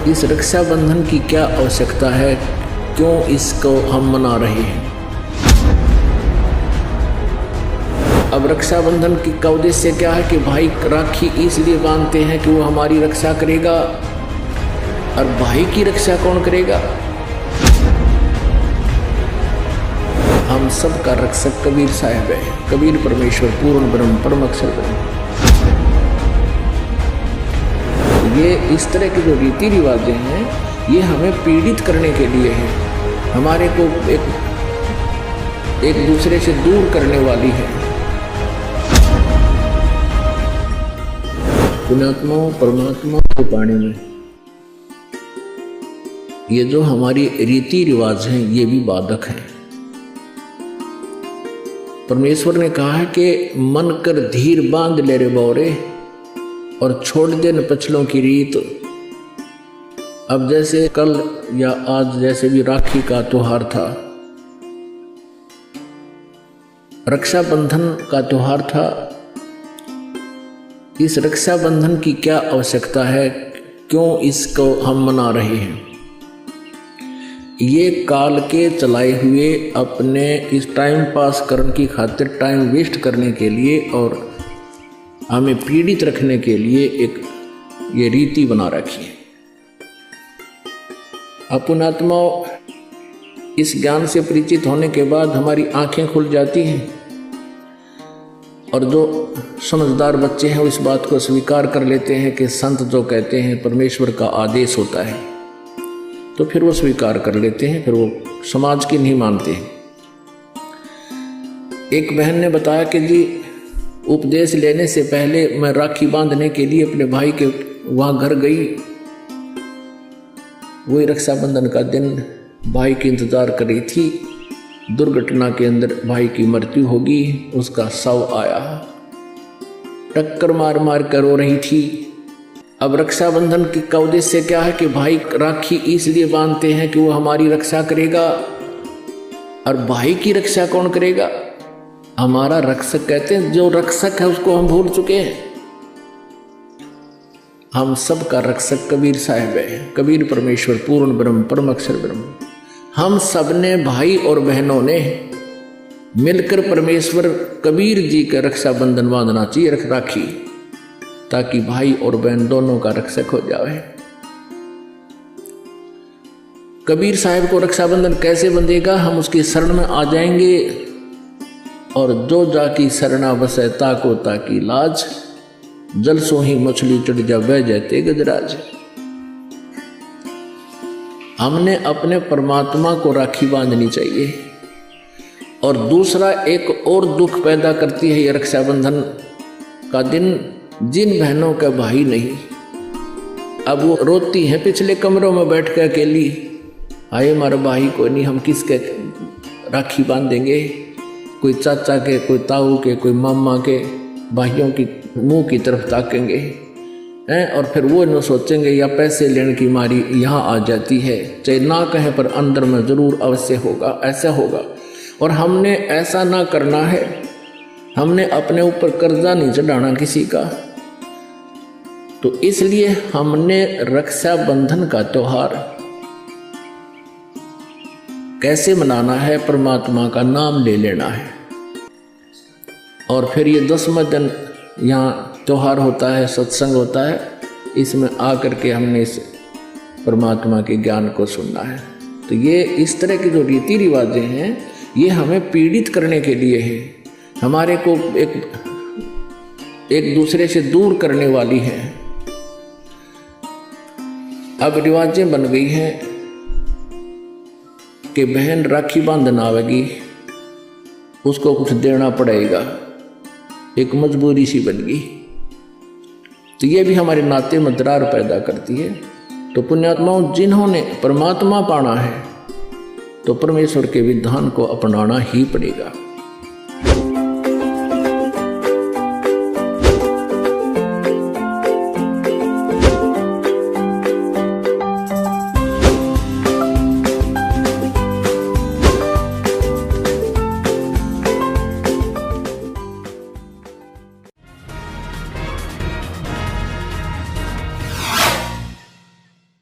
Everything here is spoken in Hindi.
इस रक्षाबंधन की क्या आवश्यकता है, क्यों इसको हम मना रहे हैं। अब रक्षाबंधन का उद्देश्य क्या है कि भाई राखी इसलिए बांधते हैं कि वो हमारी रक्षा करेगा, और भाई की रक्षा कौन करेगा। हम सब का रक्षक कबीर साहब है। कबीर परमेश्वर पूर्ण ब्रह्म परम अक्षर ब्रह्म। ये इस तरह के जो रीति रिवाजें हैं ये हमें पीड़ित करने के लिए है, हमारे को एक दूसरे से दूर करने वाली है। पुण्यात्मा परमात्मा को पाने में ये जो हमारी रीति रिवाज हैं ये भी बाधक हैं। परमेश्वर ने कहा है कि मन कर धीर बांध ले रे बौरे और छोड़ दे न पछलों की रीत। अब जैसे कल या आज जैसे भी राखी का त्योहार था, रक्षाबंधन का त्योहार था। इस रक्षाबंधन की क्या आवश्यकता है, क्यों इसको हम मना रहे हैं। ये काल के चलाए हुए अपने इस टाइम पास करने की खातिर, टाइम वेस्ट करने के लिए और हमें पीड़ित रखने के लिए एक ये रीति बना रखी है। अपुणात्मा इस ज्ञान से परिचित होने के बाद हमारी आंखें खुल जाती हैं और जो समझदार बच्चे हैं वो इस बात को स्वीकार कर लेते हैं कि संत जो कहते हैं परमेश्वर का आदेश होता है, तो फिर वो स्वीकार कर लेते हैं, फिर वो समाज की नहीं मानते हैं। एक बहन ने बताया कि जी उपदेश लेने से पहले मैं राखी बांधने के लिए अपने भाई के वहाँ घर गई। वही रक्षाबंधन का दिन भाई की इंतज़ार कर रही थी। दुर्घटना के अंदर भाई की मृत्यु होगी, उसका शव आया, टक्कर मार मार कर रो रही थी। अब रक्षाबंधन का उद्देश्य क्या है कि भाई राखी इसलिए बांधते हैं कि वो हमारी रक्षा करेगा, और भाई की रक्षा कौन करेगा। हमारा रक्षक कहते हैं, जो रक्षक है उसको हम भूल चुके हैं। हम सब का रक्षक कबीर साहब है। कबीर परमेश्वर पूर्ण ब्रह्म परम अक्षर ब्रह्म। हम सब ने भाई और बहनों ने मिलकर परमेश्वर कबीर जी का रक्षाबंधन बांधना चाहिए, राखी, ताकि भाई और बहन दोनों का रक्षक हो जाए। कबीर साहब को रक्षाबंधन कैसे बंधेगा, हम उसकी शरण में आ जाएंगे। और जो जाकी शरणा बसे ताको ताकी लाज, जल सो ही मछली चढ़ जा बह जाते गजराज। हमने अपने परमात्मा को राखी बांधनी चाहिए। और दूसरा एक और दुख पैदा करती है ये रक्षाबंधन का दिन, जिन बहनों का भाई नहीं, अब वो रोती हैं पिछले कमरों में बैठ कर अकेली, आए हमारा भाई को नहीं, हम किसके राखी बांधेंगे। कोई चाचा के, कोई ताऊ के, कोई मामा के भाइयों की मुंह की तरफ ताकेंगे हैं, और फिर वो न सोचेंगे या पैसे लेने की मारी यहाँ आ जाती है, चाहे ना कहें पर अंदर में ज़रूर अवश्य होगा, ऐसा होगा। और हमने ऐसा ना करना है। हमने अपने ऊपर कर्जा नहीं चढ़ाना किसी का। तो इसलिए हमने रक्षाबंधन का त्योहार कैसे मनाना है, परमात्मा का नाम ले लेना है। और फिर ये 10वां दिन यहाँ त्योहार होता है, सत्संग होता है, इसमें आकर के हमने इस परमात्मा के ज्ञान को सुनना है। तो ये इस तरह की जो रीति रिवाजें हैं ये हमें पीड़ित करने के लिए है, हमारे को एक दूसरे से दूर करने वाली है। अब रिवाजें बन गई हैं कि बहन राखी बांधना आवेगी, उसको कुछ देना पड़ेगा, एक मजबूरी सी बन गई। तो ये भी हमारे नाते में दरार पैदा करती है। तो पुण्यात्माओं, जिन्होंने परमात्मा पाना है तो परमेश्वर के विधान को अपनाना ही पड़ेगा।